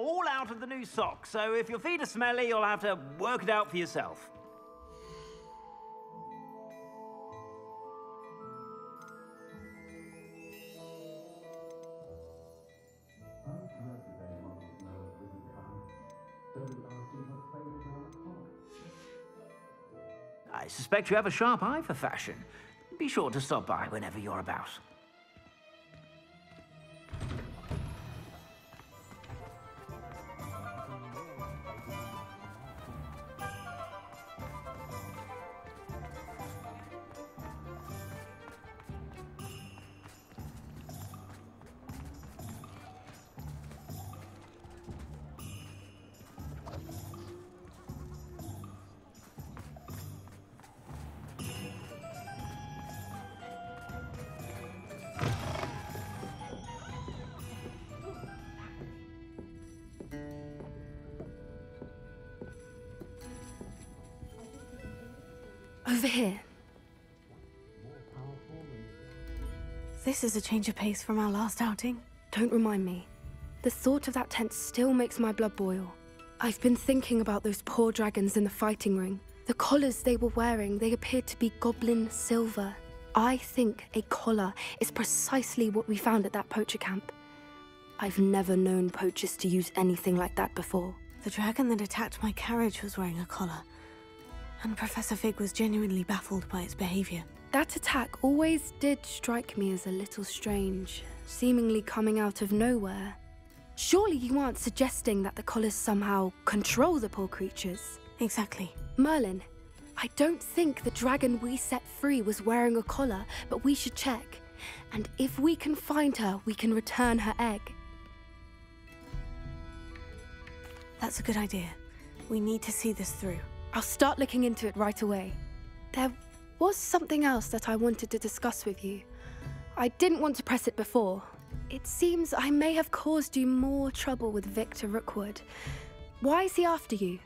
all out of the new socks, so if your feet are smelly, you'll have to work it out for yourself. I suspect you have a sharp eye for fashion. Be sure to stop by whenever you're about. Over here. This is a change of pace from our last outing. Don't remind me. The thought of that tent still makes my blood boil. I've been thinking about those poor dragons in the fighting ring. The collars they were wearing, they appeared to be goblin silver. I think a collar is precisely what we found at that poacher camp. I've never known poachers to use anything like that before. The dragon that attacked my carriage was wearing a collar. And Professor Fig was genuinely baffled by its behavior. That attack always did strike me as a little strange, seemingly coming out of nowhere. Surely you aren't suggesting that the collars somehow control the poor creatures? Exactly. Merlin, I don't think the dragon we set free was wearing a collar, but we should check. And if we can find her, we can return her egg. That's a good idea. We need to see this through. I'll start looking into it right away. There was something else that I wanted to discuss with you. I didn't want to press it before. It seems I may have caused you more trouble with Victor Rookwood. Why is he after you?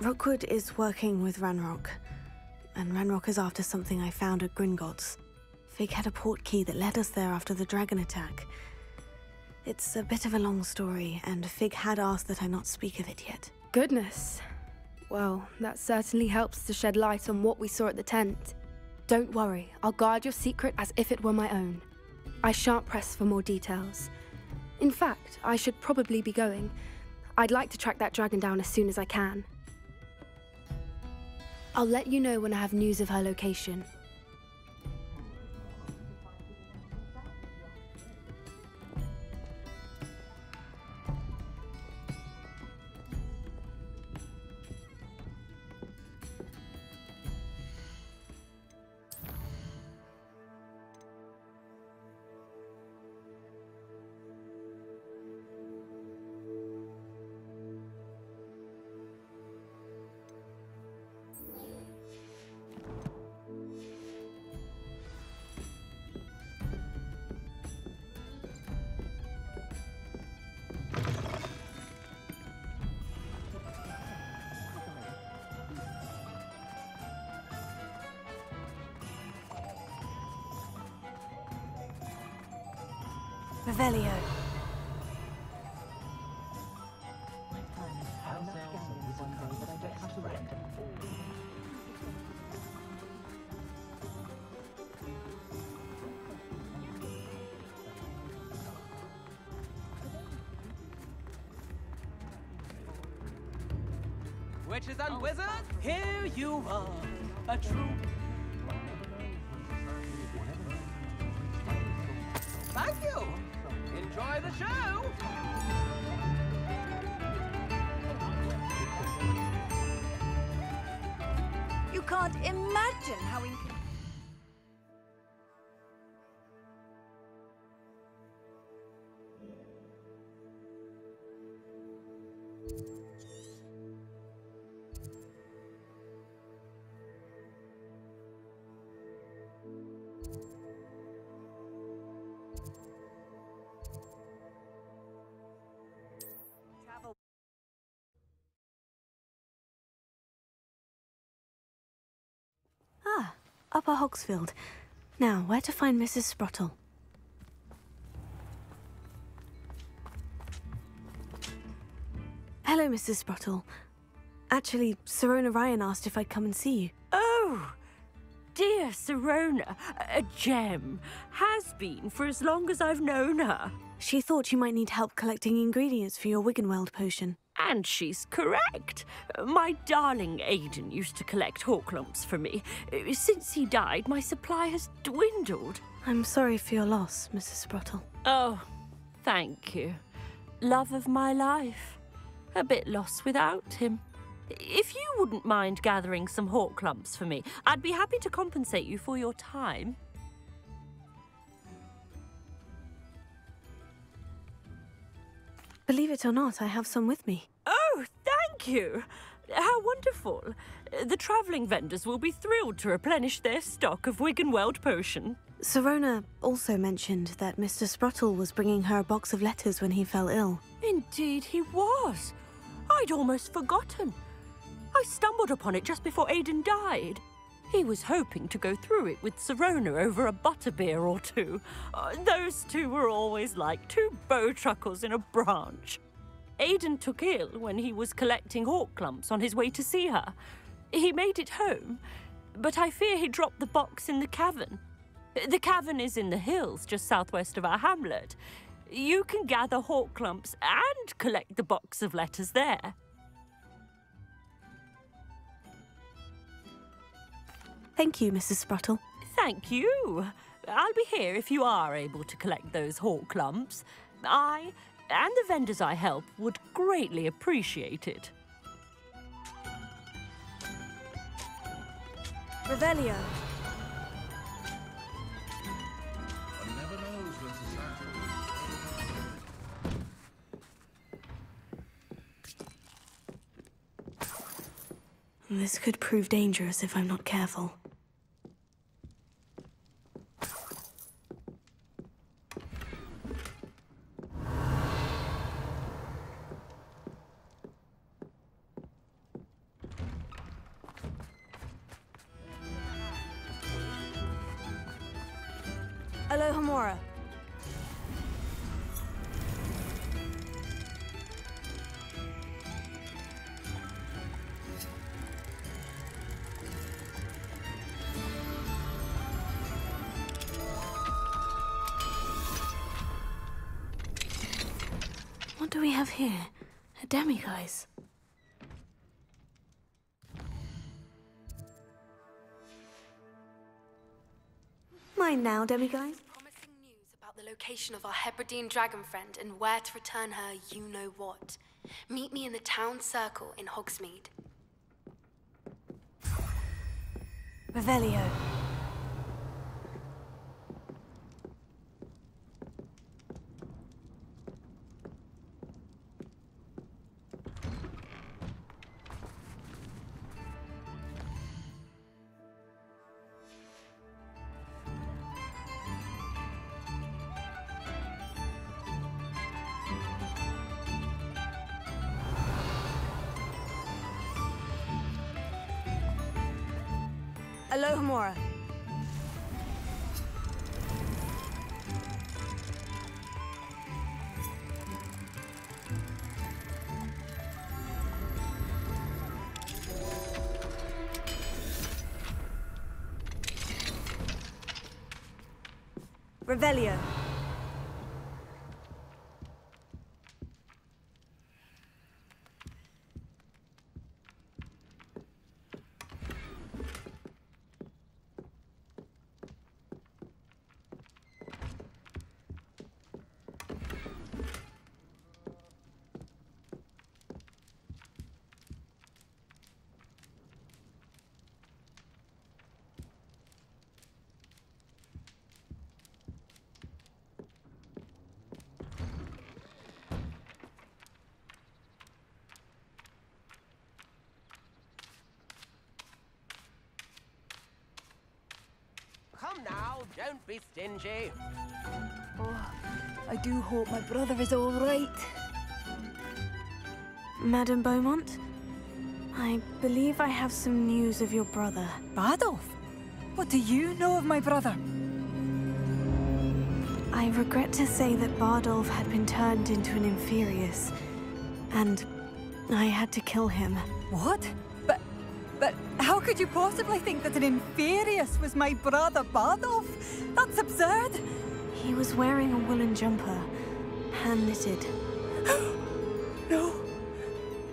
Rookwood is working with Ranrock, and Ranrock is after something I found at Gringotts. Fig had a portkey that led us there after the dragon attack. It's a bit of a long story, and Fig had asked that I not speak of it yet. Goodness. Well, that certainly helps to shed light on what we saw at the tent. Don't worry, I'll guard your secret as if it were my own. I shan't press for more details. In fact, I should probably be going. I'd like to track that dragon down as soon as I can. I'll let you know when I have news of her location. Revelio. Witches and wizards, here you are, a true... Thank you! Enjoy the show! You can't imagine how Upper Hogsfield. Now, where to find Mrs. Sprottle? Hello, Mrs. Sprottle. Actually, Sirona Ryan asked if I'd come and see you. Oh, dear Sirona, a gem. Has been for as long as I've known her. She thought you might need help collecting ingredients for your Wiggenweld potion. And she's correct. My darling Aidan used to collect Horklumps for me. Since he died, my supply has dwindled. I'm sorry for your loss, Mrs. Sprottle. Oh, thank you. Love of my life. A bit lost without him. If you wouldn't mind gathering some Horklumps for me, I'd be happy to compensate you for your time. Believe it or not, I have some with me. Oh, thank you. How wonderful. The travelling vendors will be thrilled to replenish their stock of Wiggenweld potion. Sirona also mentioned that Mr. Sprottle was bringing her a box of letters when he fell ill. Indeed he was. I'd almost forgotten. I stumbled upon it just before Aidan died. He was hoping to go through it with Sirona over a butterbeer or two. Those two were always like two bowtruckles in a branch. Aidan took ill when he was collecting Horklumps on his way to see her. He made it home, but I fear he dropped the box in the cavern. The cavern is in the hills just southwest of our hamlet. You can gather Horklumps and collect the box of letters there. Thank you, Mrs. Sprottle. Thank you. I'll be here if you are able to collect those Horklumps. I and the vendors I help would greatly appreciate it. Revelio. This could prove dangerous if I'm not careful. Alohomora. What do we have here? A demiguise. Mine now, demiguise. Promising news about the location of our Hebridean dragon friend and where to return her you-know-what. Meet me in the town circle in Hogsmeade. Revelio. Alohomora. Revelio. Come now, don't be stingy. Oh, I do hope my brother is all right. Madame Beaumont, I believe I have some news of your brother. Bardolph? What do you know of my brother? I regret to say that Bardolph had been turned into an Inferius, and I had to kill him. What? But how could you possibly think that an Inferius was my brother Bardolph? That's absurd! He was wearing a woolen jumper, hand-knitted. No.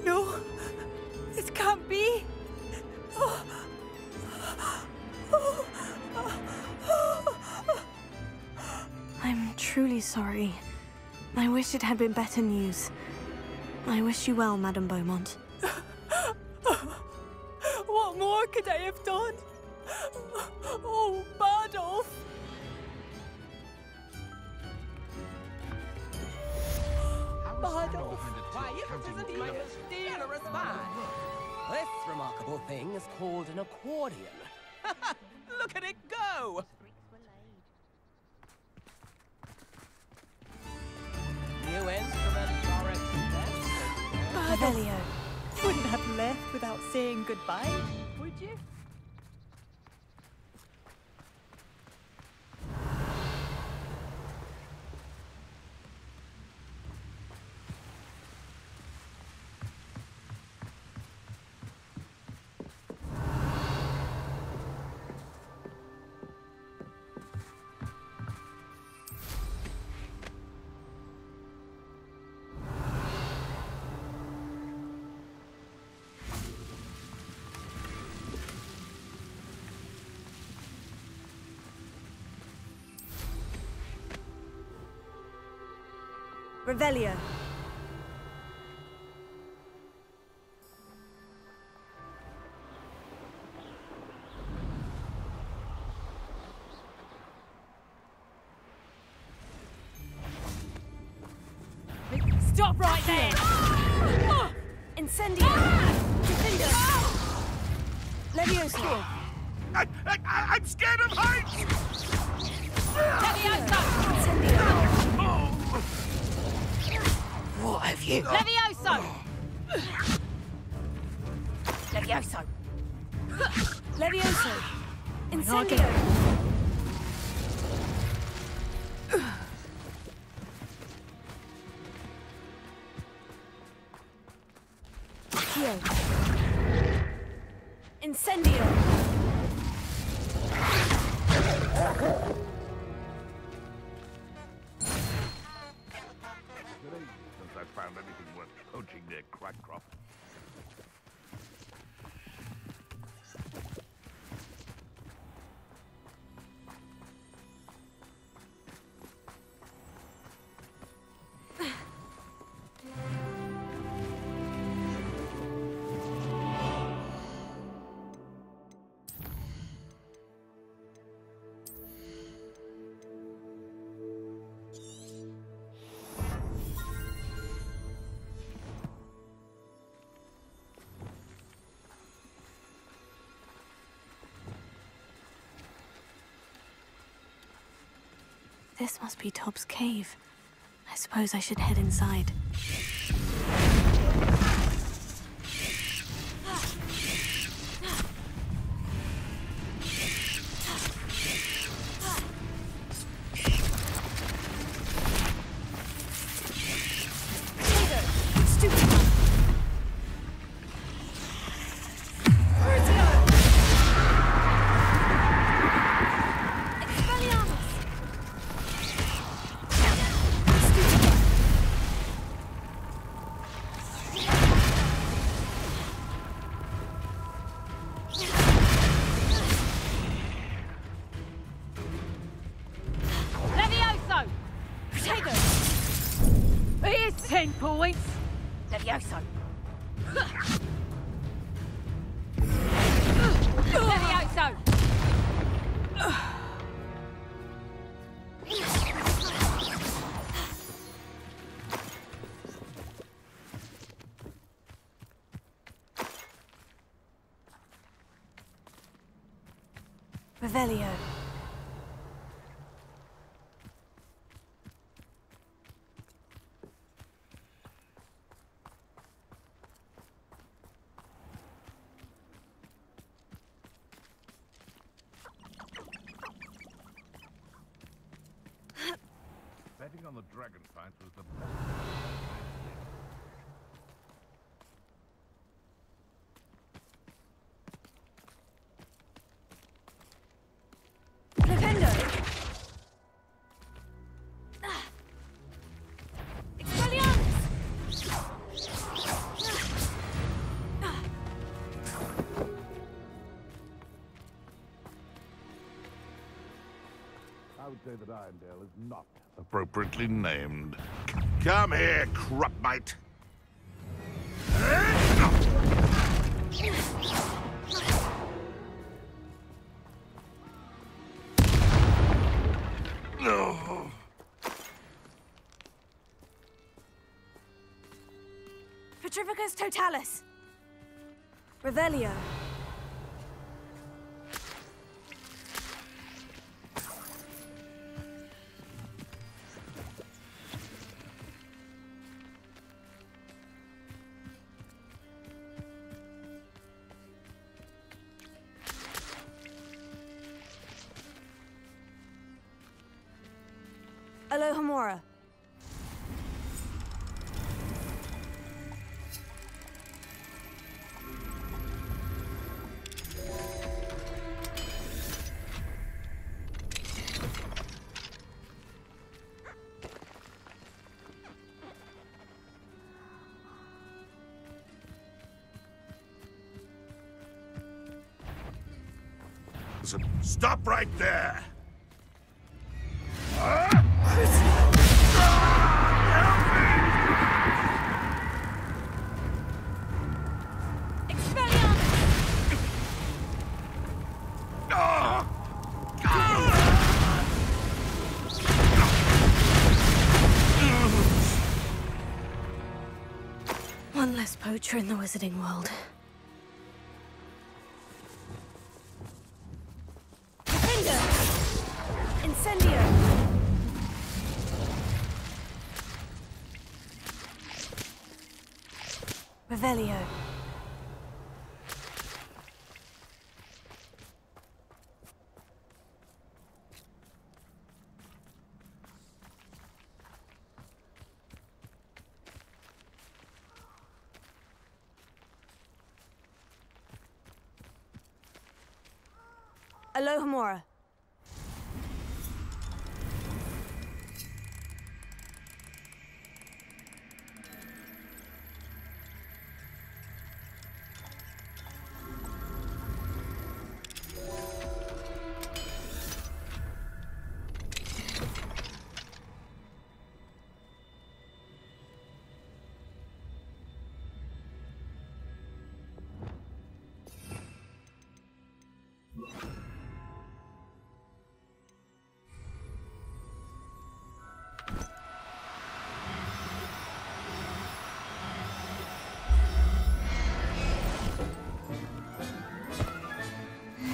No. This can't be. I'm truly sorry. I wish it had been better news. I wish you well, Madame Beaumont. What more could I have done? Oh, Bardolph! Bardolph! Why, this isn't even a generous vine. This remarkable thing is called an accordion. Look at it go! New instrument, Doris. Revelio. Wouldn't have left without saying goodbye, would you? Revelio. Stop right there! Incendio! Defender! Leviosa! I'm scared of heights! Levioso! What have you? Levioso! Levioso! Leviosa! Incendio! Incendio! Since I found anything worth poaching near Crackcroft. This must be Tob's cave. I suppose I should head inside. Here's 10 points! Levioso! Levioso! Revelio. Betting on the dragon fight was the best. would say that Irondale is not appropriately named. Come here, crupmate. No. Petrificus totalis. Revelio. Alohomora. Listen, stop right there! One less poacher in the wizarding world. Incendio! Revelio. Alohomora.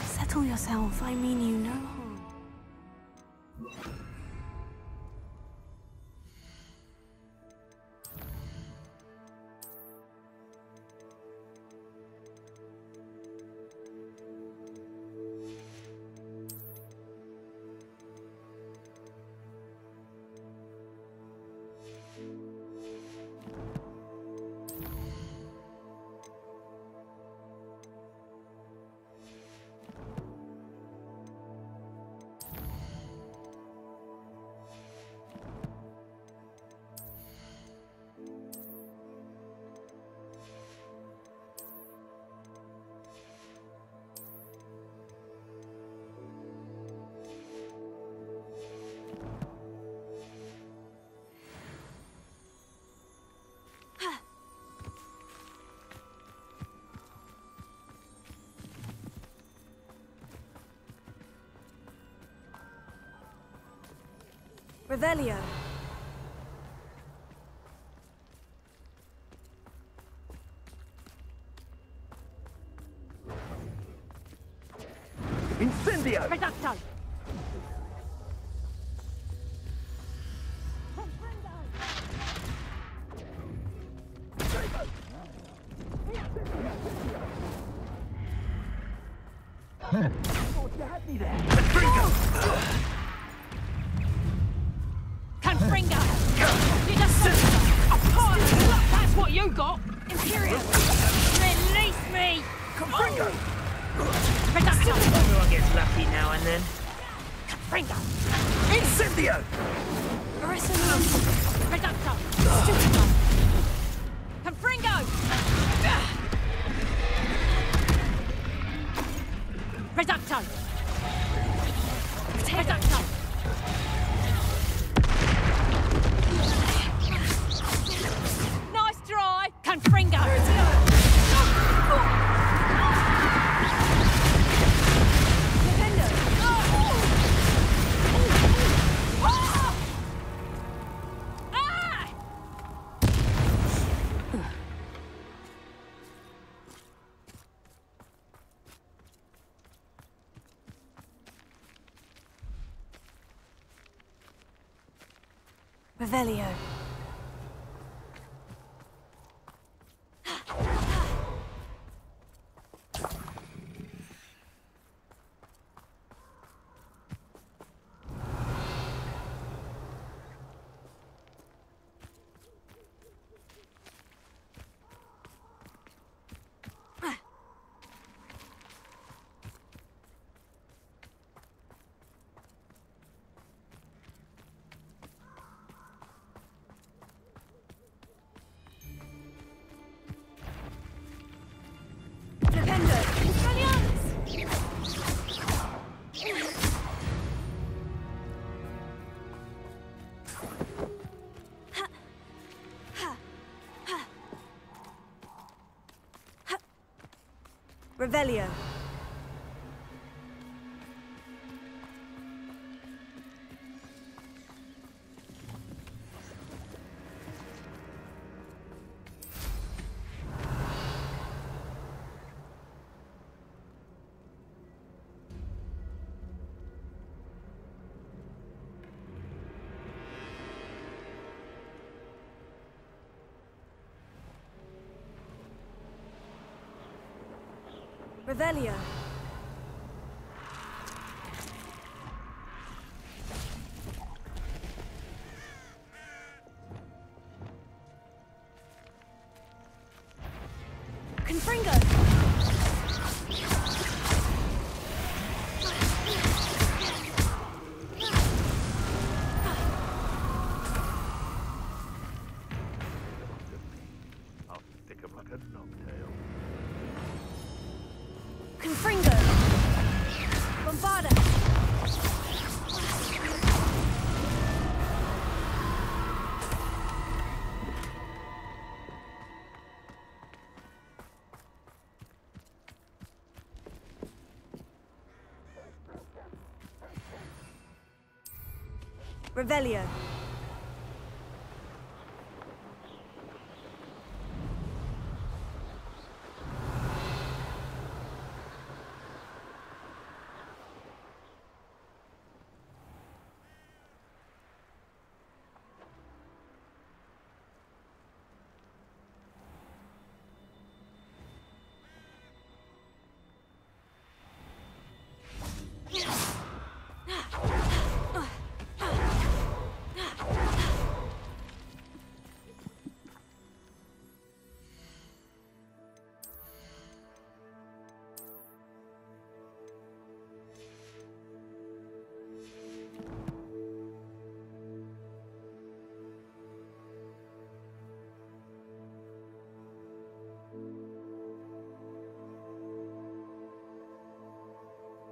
Settle yourself, I mean you no harm. Revelio. Incendio! Reducto! Confringo! You just said that's what you got! Imperial! Release me! Confringo! Reducto! Everyone gets lucky now and then. Confringo! Incendio! Reducto! Stupido! Confringo! Reducto! Reducto! Revelio. Revelio. Revelio. Confringo. I'll stick him like a knocktail. Confringo. Bombarda. Revelio.